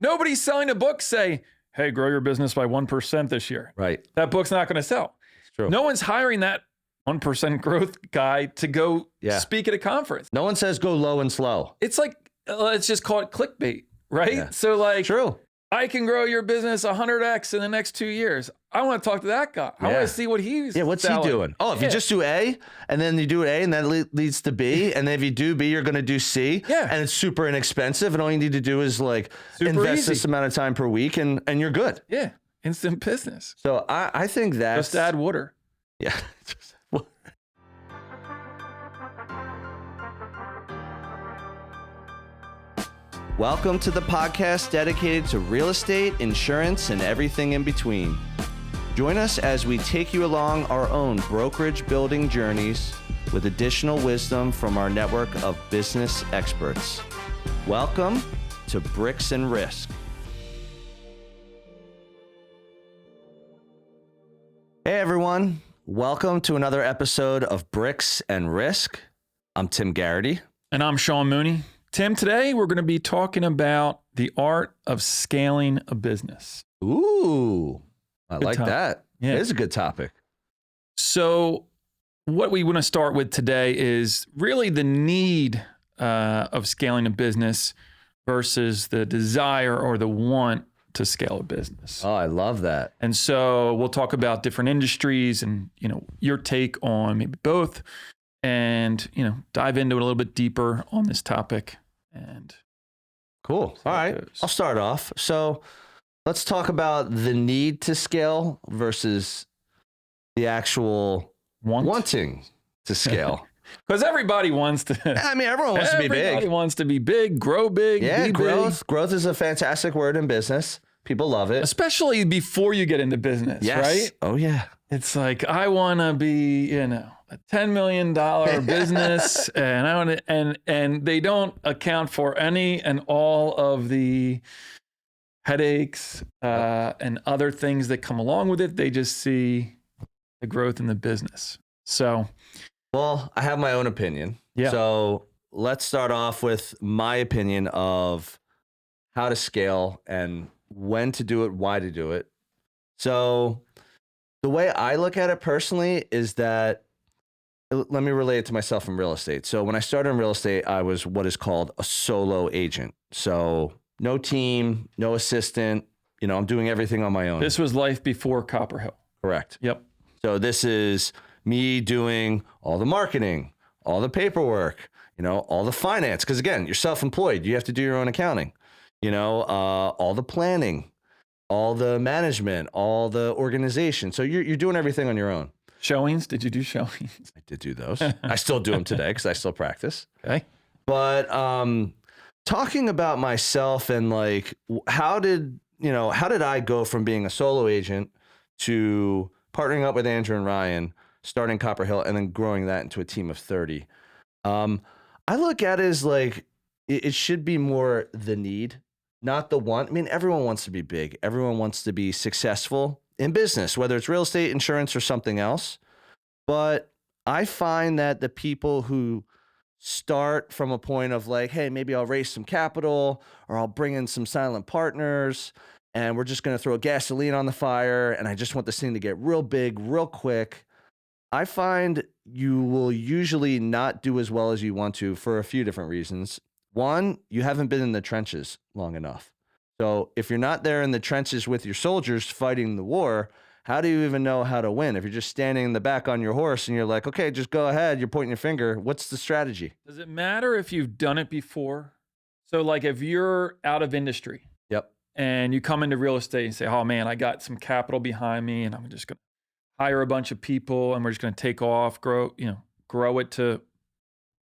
Nobody's selling a book say, hey, grow your business by 1% this year. Right. That book's not going to sell. It's true. No one's hiring that 1% growth guy to go speak at a conference. No one says go low and slow. It's like, let's just call it clickbait, right? Yeah. So like, True. I can grow your business 100x in the next 2 years. I want to talk to that guy. I want to see what he's what's selling. he doing? Oh, if you just do A, and then you do A, and that leads to B, and then if you do B, you're going to do C. Yeah. And it's super inexpensive, and all you need to do is like invest this amount of time per week, and you're good. Yeah. Instant business. So I think that's... Just add water. Yeah. Welcome to the podcast dedicated to real estate, insurance, and everything in between. Join us as we take you along our own brokerage building journeys with additional wisdom from our network of business experts. Welcome to Bricks and Risk. Hey everyone, welcome to another episode of Bricks and Risk. I'm Tim Garrity. And I'm Sean Mooney. Tim, today we're going to be talking about the art of scaling a business. Ooh, I like topic. that. Yeah. It is a good topic. So what we want to start with today is really the need of scaling a business versus the desire or the want to scale a business. Oh, I love that. And so we'll talk about different industries and, your take on maybe both. And, dive into it a little bit deeper on this topic. And cool. All right. I'll start off. So let's talk about the need to scale versus the actual wanting to scale. Because everybody wants to. I mean, everyone wants to be big. Everybody wants to be big, grow big. Yeah, be growth. Big. Growth is a fantastic word in business. People love it. Especially before you get into business, right? Oh, yeah. It's like, I want to be, a $10 million business, and I want to, and they don't account for any and all of the headaches and other things that come along with it. They just see the growth in the business. So, well, I have my own opinion. Yeah. So let's start off with my opinion of how to scale and when to do it, why to do it. So the way I look at it personally is that, let me relate it to myself in real estate. So when I started in real estate, I was what is called a solo agent. So no team, no assistant, I'm doing everything on my own. This was life before Copperhill. Correct. Yep. So this is me doing all the marketing, all the paperwork, all the finance. Because again, you're self-employed. You have to do your own accounting, all the planning, all the management, all the organization. So you're doing everything on your own. Showings? Did you do showings? I did do those. I still do them today because I still practice. Okay. But talking about myself and like, how did I go from being a solo agent to partnering up with Andrew and Ryan, starting Copperhill, and then growing that into a team of 30? I look at it as like, it should be more the need, not the want. I mean, everyone wants to be big. Everyone wants to be successful in business, whether it's real estate, insurance, or something else. But I find that the people who start from a point of like, hey, maybe I'll raise some capital or I'll bring in some silent partners and we're just going to throw gasoline on the fire and I just want this thing to get real big, real quick. I find you will usually not do as well as you want to for a few different reasons. One, you haven't been in the trenches long enough. So if you're not there in the trenches with your soldiers fighting the war, how do you even know how to win? If you're just standing in the back on your horse and you're like, okay, just go ahead, you're pointing your finger, what's the strategy? Does it matter if you've done it before? So like if you're out of industry. Yep. And you come into real estate and say, oh man, I got some capital behind me and I'm just going to hire a bunch of people and we're just going to take off, grow it to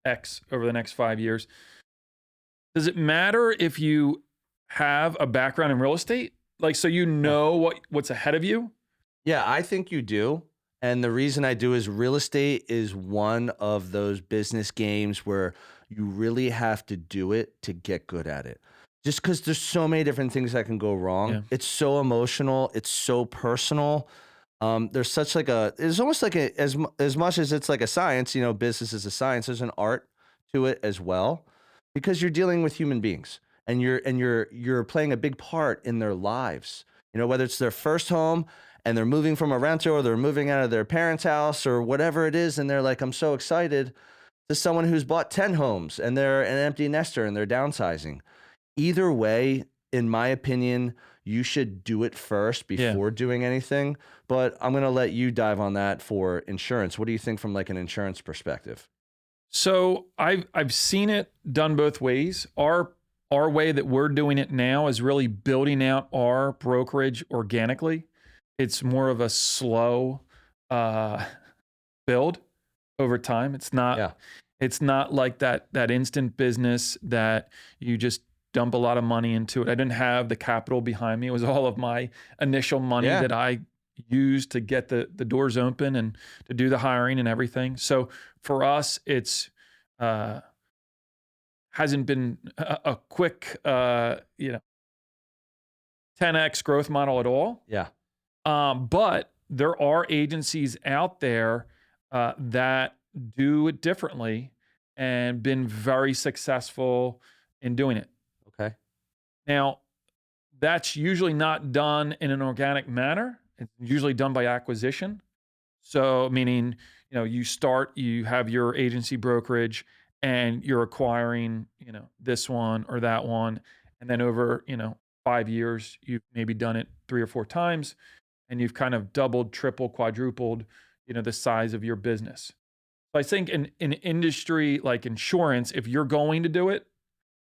X over the next 5 years. Does it matter if you have a background in real estate? Like, so what's ahead of you? Yeah, I think you do. And the reason I do is real estate is one of those business games where you really have to do it to get good at it. Just because there's so many different things that can go wrong. Yeah. It's so emotional. It's so personal. There's such like it's almost like as much as it's like a science, business is a science, there's an art to it as well, because you're dealing with human beings. and you're playing a big part in their lives. You know, whether it's their first home and they're moving from a rental or they're moving out of their parents' house or whatever it is, and they're like, I'm so excited, to someone who's bought 10 homes and they're an empty nester and they're downsizing. Either way, in my opinion, you should do it first Yeah. before doing anything. But I'm going to let you dive on that for insurance. What do you think from like an insurance perspective? So I've seen it done both ways. Our way that we're doing it now is really building out our brokerage organically. It's more of a slow build over time. Yeah. It's not like that instant business that you just dump a lot of money into it. I didn't have the capital behind me. It was all of my initial money Yeah. that I used to get the doors open and to do the hiring and everything. So for us, it's hasn't been a quick 10x growth model at all. Yeah. But there are agencies out there that do it differently and been very successful in doing it. Okay. Now, that's usually not done in an organic manner. It's usually done by acquisition. So, meaning, you have your agency brokerage and you're acquiring, this one or that one. And then over, 5 years, you've maybe done it 3 or 4 times and you've kind of doubled, triple, quadrupled, the size of your business. So I think in industry like insurance, if you're going to do it,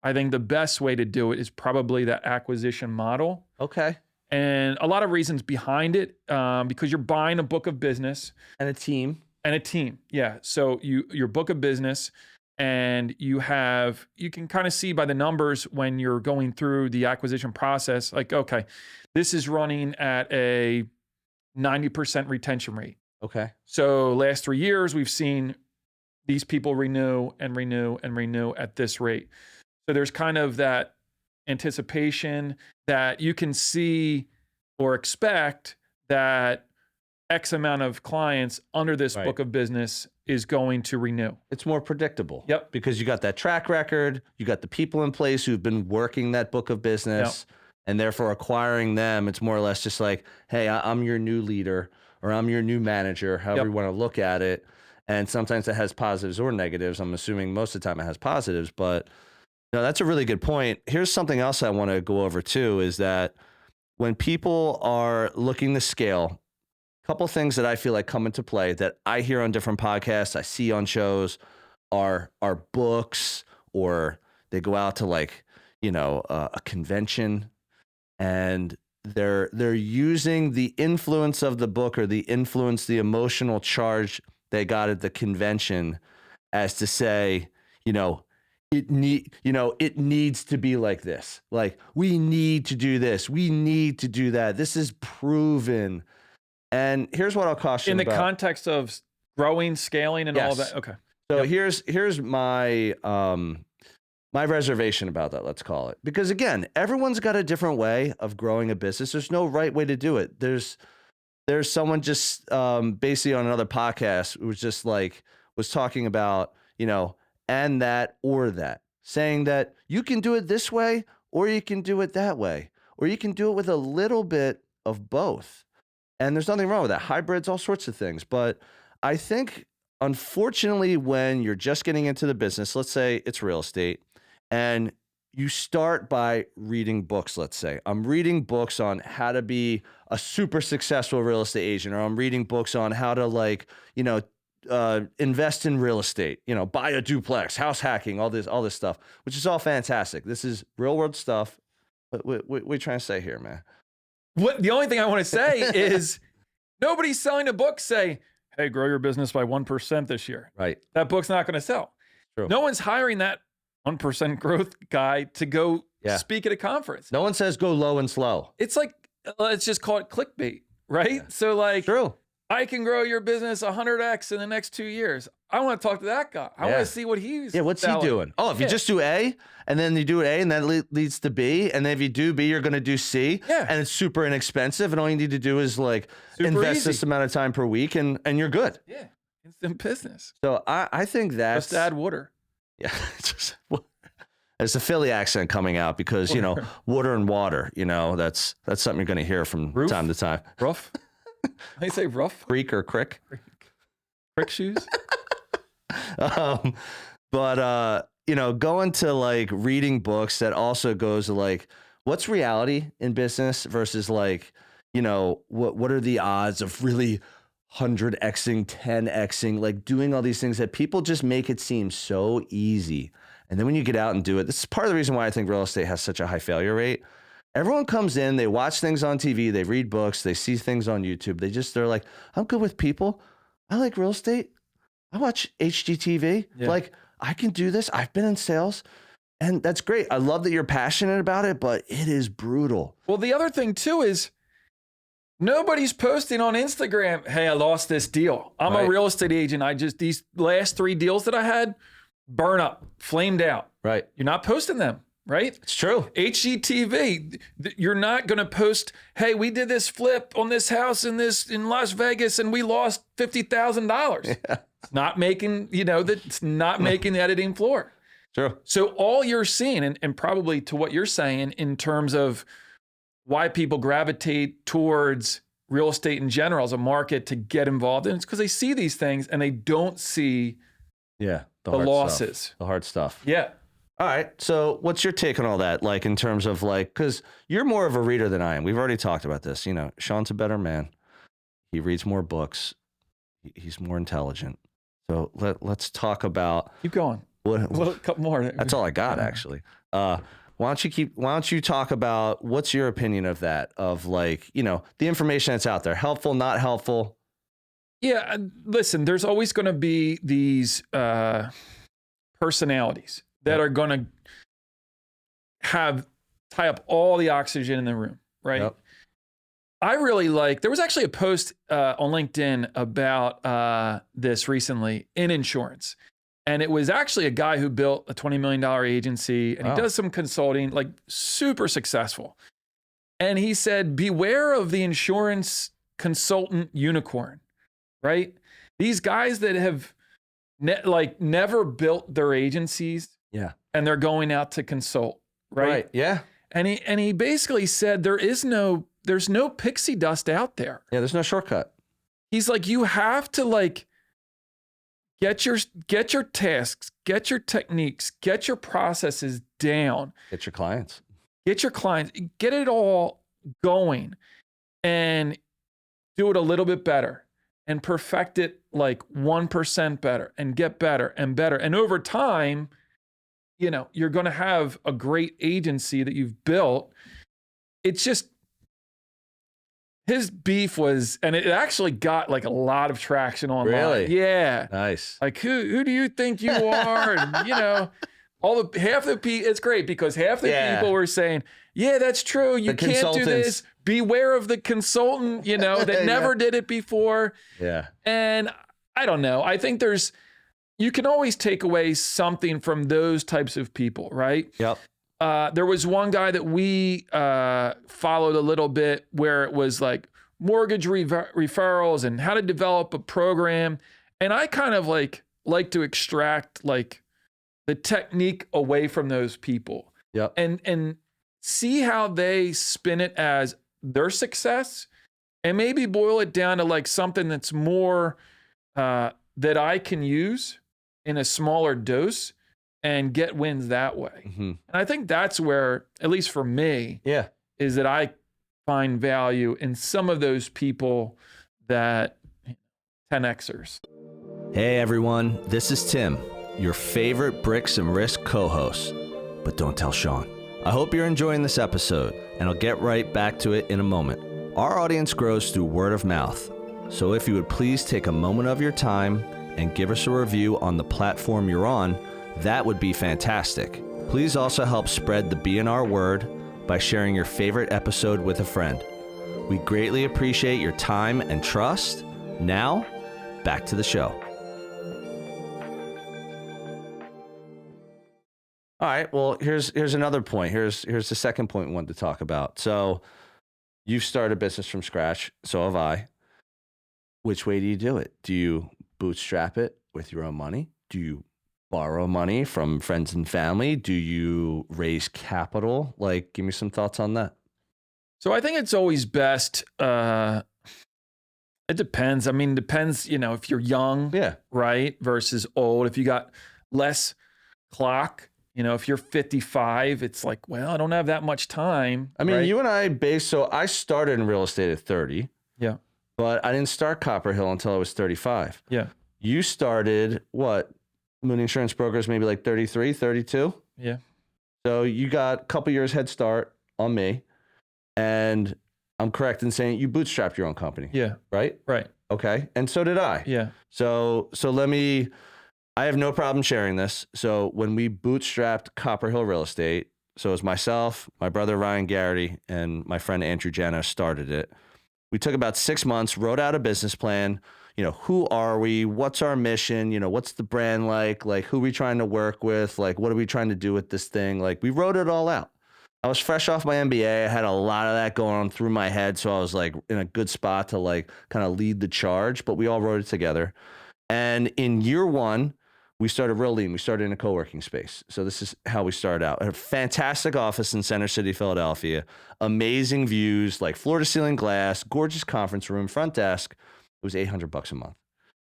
I think the best way to do it is probably that acquisition model. Okay. And a lot of reasons behind it, because you're buying a book of business And a team. and a team. Yeah. So your book of business, and you can kind of see by the numbers when you're going through the acquisition process, like, okay, this is running at a 90% retention rate. Okay. So last 3 years, we've seen these people renew and renew and renew at this rate. So there's kind of that anticipation that you can see or expect that X amount of clients under this Right. book of business is going to renew. It's more predictable. Yep. Because you got that track record, you got the people in place who've been working that book of business, and therefore acquiring them. It's more or less just like, hey, I'm your new leader, or I'm your new manager, however you want to look at it. And sometimes it has positives or negatives. I'm assuming most of the time it has positives, but that's a really good point. Here's something else I want to go over too, is that when people are looking to scale, a couple things that I feel like come into play that I hear on different podcasts, I see on shows, are books, or they go out to like, a convention, and they're using the influence of the book, or the emotional charge they got at the convention, as to say, it needs to be like this. Like, we need to do this. We need to do that. This is proven. And here's what I'll caution In the about. context of growing, scaling, and all of Yes. that. Okay. So here's my my reservation about that, let's call it. Because again, everyone's got a different way of growing a business. There's no right way to do it. There's someone just basically on another podcast was talking about, and that or that, saying that you can do it this way or you can do it that way, or you can do it with a little bit of both. And there's nothing wrong with that. Hybrids, all sorts of things. But I think, unfortunately, when you're just getting into the business, let's say it's real estate, and you start by reading books. Let's say I'm reading books on how to be a super successful real estate agent, or I'm reading books on how to invest in real estate, buy a duplex, house hacking, all this stuff, which is all fantastic. This is real world stuff. But what we're trying to say here, man. The only thing I want to say is nobody's selling a book say, hey, grow your business by 1% this year. Right. That book's not going to sell. True. No one's hiring that 1% growth guy to go speak at a conference. No one says go low and slow. It's like, let's just call it clickbait, right? Yeah. So like, true. I can grow your business 100x in the next 2 years. I want to talk to that guy. I want to see what he's what's selling. he doing? Oh, if you just do A, and then you do A, and that leads to B, and then if you do B, you're going to do C, and it's super inexpensive, and all you need to do is super invest this amount of time per week, and you're good. Yeah, instant business. So I think that's... Just add water. Yeah. It's a Philly accent coming out because, water and water, that's something you're going to hear from Roof? time to time. Rough? They say rough? Creek or crick. Crick shoes? Um, but, going to like reading books that also goes to like, what's reality in business versus like, what are the odds of really 100xing, 10xing, like doing all these things that people just make it seem so easy. And then when you get out and do it, this is part of the reason why I think real estate has such a high failure rate. Everyone comes in, they watch things on TV, they read books, they see things on YouTube. They're like, I'm good with people. I like real estate. I watch HGTV. Yeah. Like, I can do this. I've been in sales. And that's great. I love that you're passionate about it, but it is brutal. Well, the other thing too is nobody's posting on Instagram, hey, I lost this deal. I'm a real estate agent. These last 3 deals that I had, burn up, flamed out. Right. You're not posting them, right? It's true. HGTV, you're not going to post, hey, we did this flip on this house in Las Vegas and we lost $50,000. Yeah. It's not making, it's not making the editing floor. True. So all you're seeing, and probably to what you're saying in terms of why people gravitate towards real estate in general as a market to get involved in, it's because they see these things and they don't see the losses. Stuff, the hard stuff. Yeah. All right. So what's your take on all that? Like in terms of like, because you're more of a reader than I am. We've already talked about this. Sean's a better man. He reads more books. He's more intelligent. So let's talk about. Keep going. A couple more. That's all I got, actually. Why don't you talk about what's your opinion of that? Of like, the information that's out there, helpful, not helpful. Yeah, listen, there's always going to be these personalities that are going to tie up all the oxygen in the room, right? Yep. I really there was actually a post on LinkedIn about this recently in insurance. And it was actually a guy who built a $20 million agency and he does some consulting, like super successful. And he said, beware of the insurance consultant unicorn, right? These guys that have never built their agencies. Yeah. And they're going out to consult, right? Yeah. And he basically said, there's no pixie dust out there. Yeah. There's no shortcut. He's like, you have to get your tasks, get your techniques, get your processes down. Get your clients. Get it all going and do it a little bit better and perfect it like 1% better and get better and better. And over time, you're going to have a great agency that you've built. It's just, his beef was, and it actually got like a lot of traction online. Really? Yeah. Nice. Like, who do you think you are? And, it's great because half the people were saying, yeah, that's true. You can't do this. Beware of the consultant, that never did it before. Yeah. And I don't know. I think you can always take away something from those types of people, right? Yep. There was one guy that we followed a little bit where it was like mortgage referrals and how to develop a program. And I kind of like to extract like the technique away from those people. Yep. And see how they spin it as their success and maybe boil it down to like something that's more that I can use in a smaller dose and get wins that way. Mm-hmm. And I think that's where, at least for me, is that I find value in some of those people that 10Xers. Hey everyone, this is Tim, your favorite Bricks and Risk co-host. But don't tell Sean. I hope you're enjoying this episode, and I'll get right back to it in a moment. Our audience grows through word of mouth, so if you would please take a moment of your time and give us a review on the platform you're on, that would be fantastic. Please also help spread the BNR word by sharing your favorite episode with a friend. We greatly appreciate your time and trust. Now, back to the show. All right, well, here's another point. Here's the second point we wanted to talk about. So you've started a business from scratch, so have I. Which way do you do it? Do you bootstrap it with your own money? Do you borrow money from friends and family? Do you raise capital? Like, give me some thoughts on that. So I think it's always best. It depends. I mean, depends, if you're young, Yeah. right, versus old. If you got less clock, if you're 55, it's like, well, I don't have that much time. I mean, right? you and I so I started in real estate at 30, Yeah. but I didn't start Copper Hill until I was 35. Yeah. You started what? Moon Insurance Brokers, maybe like 33, 32. Yeah. So you got a couple years head start on me. And I'm correct in saying you bootstrapped your own company. Yeah. Right? Right. Okay. And so did I. Yeah. So I have no problem sharing this. So when we bootstrapped Copper Hill Real Estate, so it was myself, my brother Ryan Garrity, and my friend Andrew Jano started it. We took about 6 months, wrote out a business plan. Who are we? What's our mission? What's the brand like? Like, who are we trying to work with? Like, what are we trying to do with this thing? Like, we wrote it all out. I was fresh off my MBA. I had a lot of that going on through my head. So I was like in a good spot to like kind of lead the charge, but we all wrote it together. And in year one, we started real lean. We started in a co-working space. So this is how we started out. A fantastic office in Center City, Philadelphia. Amazing views, like floor to ceiling glass, gorgeous conference room, front desk. It was $800 a month.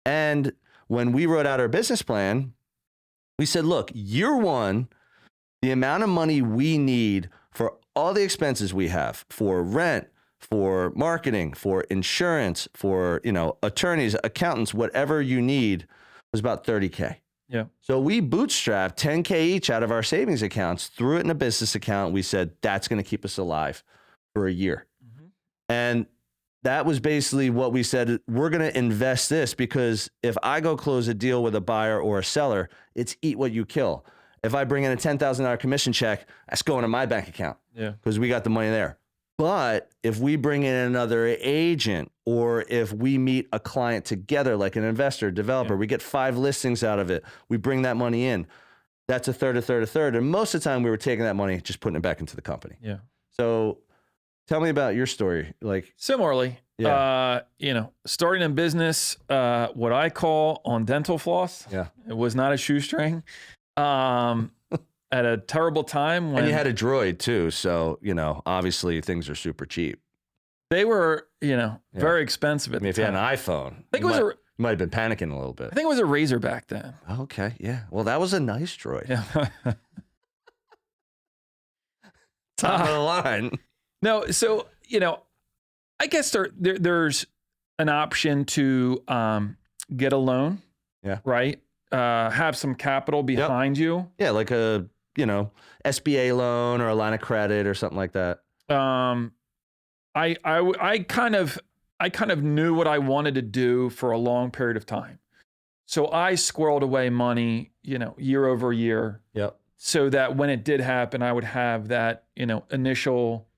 And when we wrote out our business plan, we said, look, year one, the amount of money we need for all the expenses we have for rent, for marketing, for insurance, for, attorneys, accountants, whatever you need was about $30K. Yeah. So we bootstrapped $10K each out of our savings accounts, threw it in a business account. We said, that's going to keep us alive for a year. Mm-hmm. And that was basically what we said. We're going to invest this because if I go close a deal with a buyer or a seller, it's eat what you kill. If I bring in a $10,000 commission check, that's going to my bank account. Yeah. Because we got the money there. But if we bring in another agent or if we meet a client together, like an investor, developer, we get 5 listings out of it. We bring that money in. That's a third, a third, a third. And most of the time we were taking that money, just putting it back into the company. Yeah. So tell me about your story. Like similarly, starting in business, what I call on dental floss. Yeah. It was not a shoestring. At a terrible time when and you had a droid too. So, obviously things are super cheap. they were, very expensive at I mean, the if you time. had an iPhone, I think you might have been panicking a little bit. I think it was a Razor back then. Okay. Yeah. Well, that was a nice droid. Yeah. Top of the line. No, so, I guess there's an option to get a loan. Yeah. Right? Have some capital behind you. Yeah, like a, SBA loan or a line of credit or something like that. I kind of knew what I wanted to do for a long period of time. So I squirreled away money, year over year. Yep. So that when it did happen, I would have that, initial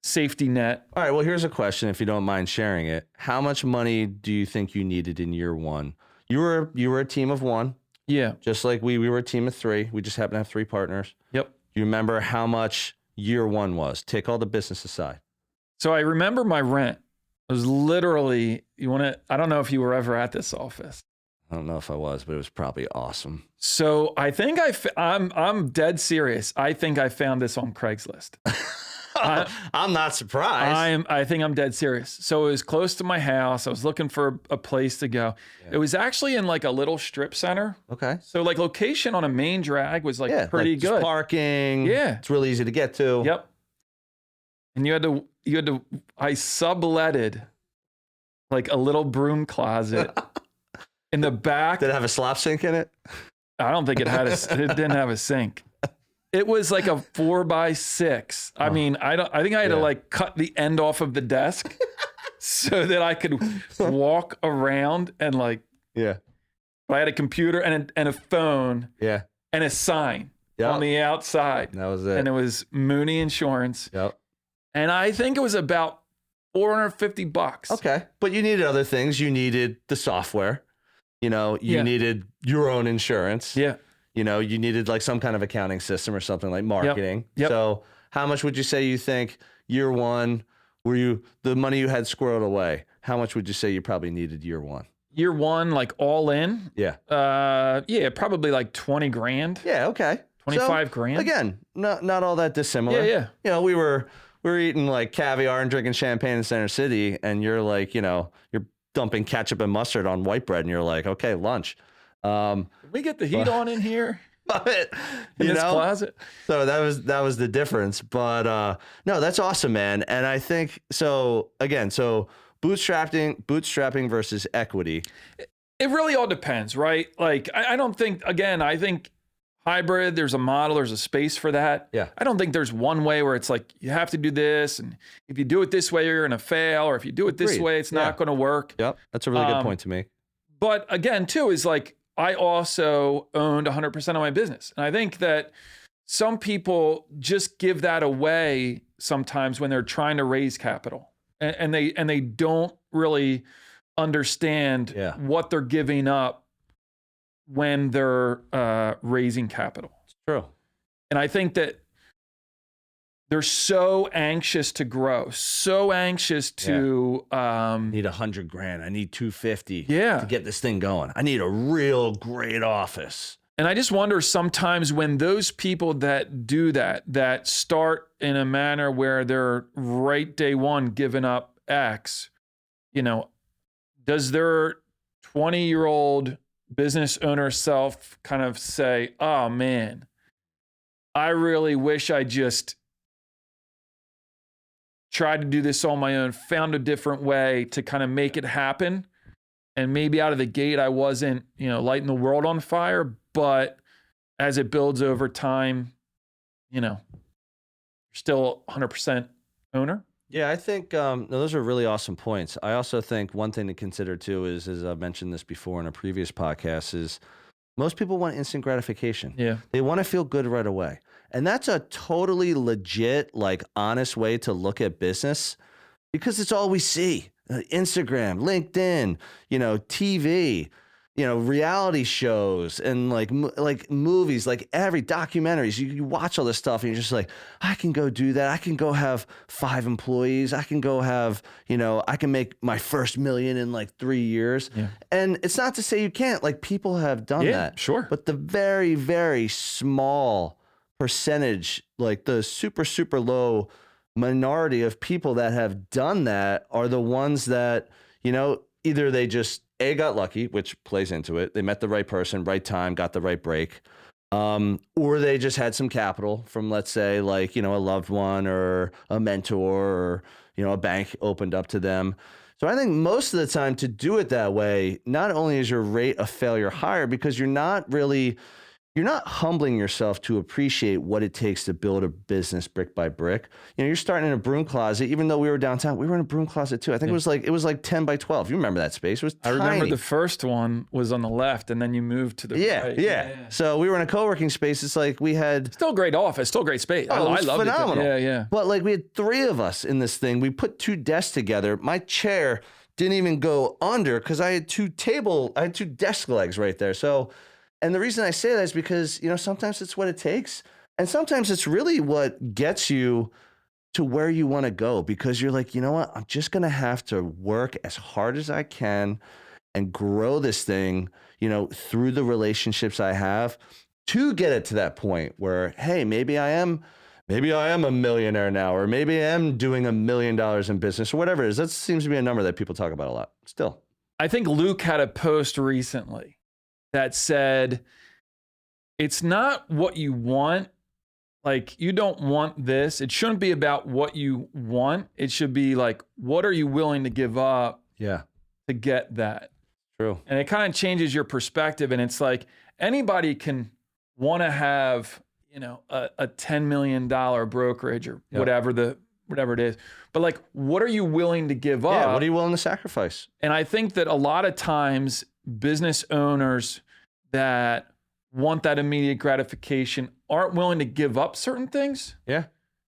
safety net. All right. Well, here's a question, if you don't mind sharing it. How much money do you think you needed in year one? You were a team of one. Yeah. Just like we were a team of 3. We just happened to have 3 partners. Yep. Do you remember how much year one was? Take all the business aside. So I remember my rent. It was literally, I don't know if you were ever at this office. I don't know if I was, but it was probably awesome. So I think I'm dead serious. I think I found this on Craigslist. I'm not surprised. I think I'm dead serious. So it was close to my house. I was looking for a place to go. Yeah. It was actually in like a little strip center. Okay. So like location on a main drag was like pretty like good. Parking. Yeah. It's really easy to get to. Yep. And you had to I subletted like a little broom closet in the back. Did it have a slop sink in it? I don't think it didn't have a sink. It was like a 4x6. I mean, I think I had to like cut the end off of the desk so that I could walk around and like. Yeah. But I had a computer and a phone. Yeah. And a sign on the outside. That was it. And it was Mooney Insurance. Yep. And I think it was about $450. Okay. But you needed other things. You needed the software. You needed your own insurance. Yeah. You needed like some kind of accounting system or something like marketing. Yep. So how much would you say you think year one, the money you had squirreled away, how much would you say you probably needed year one? year one, like all in, Yeah. yeah, probably like 20 grand, Yeah. Okay. So 25 grand. again, not all that dissimilar. Yeah, yeah. You know, we were eating like caviar and drinking champagne in Center City, and you're like, you know, you're dumping ketchup and mustard on white bread, and you're like, okay, lunch. Can we get the heat But, on in here but in you this know, closet? so that was the difference. But no, that's awesome, man. And I think so. Again, so bootstrapping versus equity. It really all depends, right? Like, I don't think, again, I think hybrid, there's a model, there's a space for that. Yeah. I don't think there's one way where it's like, you have to do this. And if you do it this way, you're going to fail. Or if you do it this Agreed. way, it's Yeah. not going to work. Yep, that's a really good point to make. But again, too, is like, I also owned 100% of my business. And I think that some people just give that away sometimes when they're trying to raise capital. And they don't really understand Yeah. what they're giving up when they're raising capital. It's true. And I think that they're so anxious to grow, so anxious to I need 100 grand. I need 250 Yeah. to get this thing going. I need a real great office. And I just wonder sometimes when those people that do that start in a manner where they're right day one giving up X, you know, does their 20-year-old business owner self kind of say, oh man, I really wish I just tried to do this on my own, found a different way to kind of make it happen. And maybe out of the gate, I wasn't, you know, lighting the world on fire, but as it builds over time, you know, you're still 100% owner. Yeah, I think no, those are really awesome points. I also think one thing to consider too is, as I've mentioned this before in a previous podcast, is most people want instant gratification. Yeah. They want to feel good right away. And that's a totally legit, like honest way to look at business because it's all we see. Instagram, LinkedIn, you know, TV, you know, reality shows and like movies, like every documentaries. You watch all this stuff and you're just like, I can go do that. I can go have 5 employees. I can go have, you know, I can make my first $1 million in like 3 years. Yeah. And it's not to say you can't. Like people have done that. Sure. But the very, very small percentage, like the super, super low minority of people that have done that are the ones that, you know, either they just got lucky, which plays into it. They met the right person, right time, got the right break. Or they just had some capital from, let's say, like, you know, a loved one or a mentor or, you know, a bank opened up to them. So I think most of the time to do it that way, not only is your rate of failure higher because you're not humbling yourself to appreciate what it takes to build a business brick by brick. You know, you're starting in a broom closet. Even though we were downtown, we were in a broom closet too. I think it was like 10 by 12. You remember that space? It was tiny. I remember the first one was on the left, and then you moved to the right. Yeah. So we were in a co-working space. It's like we had Still great office, still great space. Oh, it I was loved phenomenal. it. Yeah. But like we had 3 of us in this thing. We put 2 desks together. My chair didn't even go under because I had 2 desk legs right there. So, and the reason I say that is because, you know, sometimes it's what it takes. And sometimes it's really what gets you to where you want to go because you're like, you know what? I'm just going to have to work as hard as I can and grow this thing, you know, through the relationships I have to get it to that point where, hey, maybe I am a millionaire now, or maybe I am doing $1 million in business or whatever it is. That seems to be a number that people talk about a lot still. I think Luke had a post recently that said, it's not what you want. Like, you don't want this. It shouldn't be about what you want. It should be like, what are you willing to give up Yeah, to get that? true. And it kind of changes your perspective. And it's like anybody can want to have, you know, a $10 million brokerage or whatever it is. But like, what are you willing to give up? Yeah, what are you willing to sacrifice? And I think that a lot of times business owners that want that immediate gratification aren't willing to give up certain things. Yeah.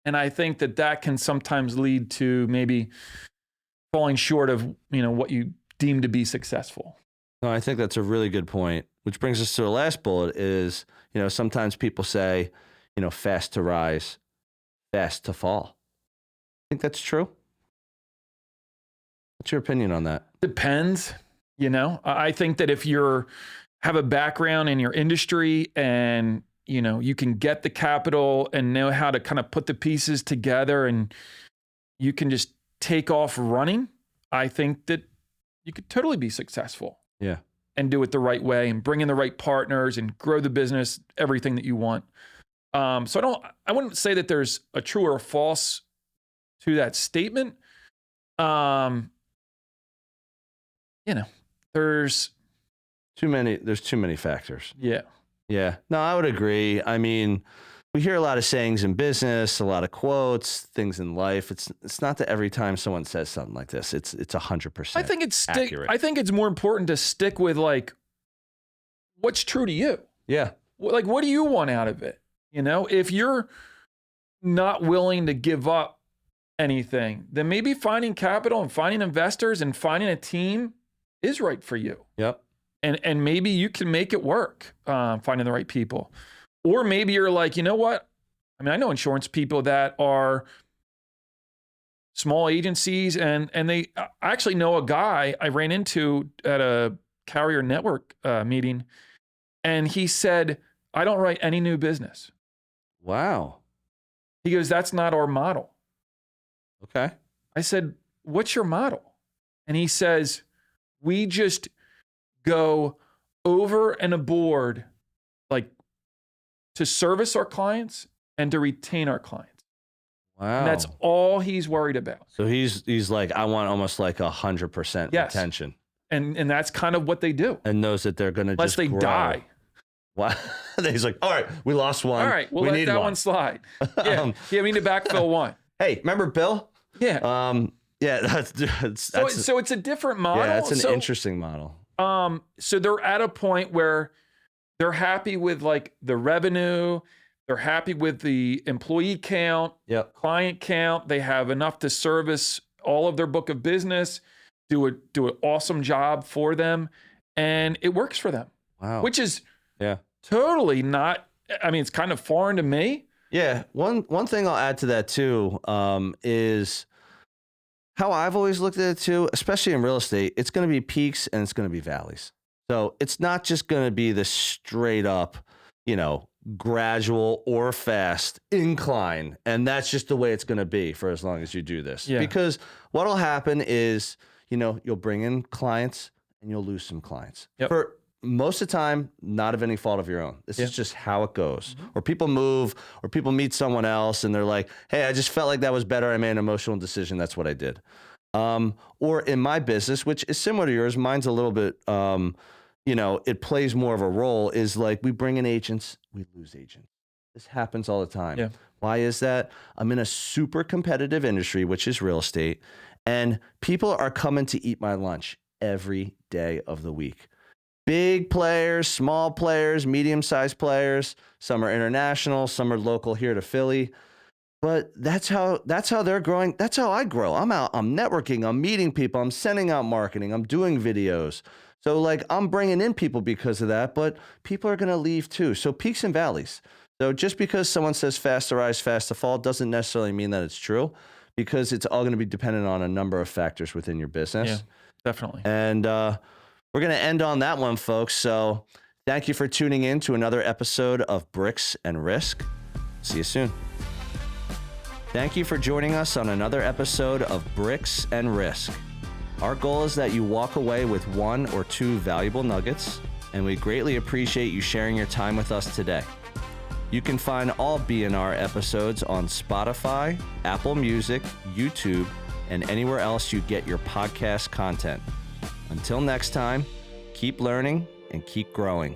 And I think that can sometimes lead to maybe falling short of, you know, what you deem to be successful. No, I think that's a really good point, which brings us to the last bullet is, you know, sometimes people say, you know, fast to rise, fast to fall. I think that's true. What's your opinion on that? Depends. I think that if have a background in your industry and, you can get the capital and know how to kind of put the pieces together and you can just take off running, I think that you could totally be successful. Yeah. And do it the right way and bring in the right partners and grow the business, everything that you want. So I wouldn't say that there's a true or a false to that statement. There's too many factors. Yeah. Yeah. No, I would agree. I mean, we hear a lot of sayings in business, a lot of quotes, things in life. It's not that every time someone says something like this, it's 100%. I think it's accurate. I think it's more important to stick with like what's true to you. Yeah. Like, what do you want out of it? If you're not willing to give up anything, then maybe finding capital and finding investors and finding a team is right for you. Yep. And maybe you can make it work, finding the right people. Or maybe you're like, you know what? I mean, I know insurance people that are small agencies and I actually know a guy I ran into at a carrier network meeting, and he said, I don't write any new business. Wow. He goes, that's not our model. Okay. I said, what's your model? And he says, we just go over and aboard, like, to service our clients and to retain our clients. Wow. And that's all he's worried about. So he's like, I want almost like 100% Yes. retention. And that's kind of what they do. And knows that they're going to Unless just they grow. Die. Wow. He's like, all right, we lost one. All right, we'll let that one slide. Yeah, we need to backfill one. Hey, remember Bill? Yeah. Yeah, So it's a different model. Yeah, it's an interesting model. So they're at a point where they're happy with like the revenue, they're happy with the employee count, client count. They have enough to service all of their book of business, do an awesome job for them, and it works for them. Wow. Which is totally not. I mean, it's kind of foreign to me. Yeah. One thing I'll add to that too is how I've always looked at it too, especially in real estate. It's going to be peaks and it's going to be valleys. So it's not just going to be the straight up, gradual or fast incline. And that's just the way it's going to be for as long as you do this. Yeah. Because what'll happen is, you'll bring in clients and you'll lose some clients. Yep. For most of the time, not of any fault of your own. This is just how it goes. Or people move, or people meet someone else and they're like, hey, I just felt like that was better. I made an emotional decision. That's what I did. Or in my business, which is similar to yours, mine's a little bit, it plays more of a role, is like we bring in agents, we lose agents. This happens all the time. Yeah. Why is that? I'm in a super competitive industry, which is real estate, and people are coming to eat my lunch every day of the week. Big players, small players, medium-sized players. Some are international, some are local here to Philly. But that's how they're growing. That's how I grow. I'm out, I'm networking, I'm meeting people, I'm sending out marketing, I'm doing videos. So like I'm bringing in people because of that, but people are going to leave too. So peaks and valleys. So just because someone says fast to rise, fast to fall doesn't necessarily mean that it's true, because it's all going to be dependent on a number of factors within your business. Yeah, definitely. And we're going to end on that one, folks. So thank you for tuning in to another episode of Bricks and Risk. See you soon. Thank you for joining us on another episode of Bricks and Risk. Our goal is that you walk away with 1 or 2 valuable nuggets, and we greatly appreciate you sharing your time with us today. You can find all BNR episodes on Spotify, Apple Music, YouTube, and anywhere else you get your podcast content. Until next time, keep learning and keep growing.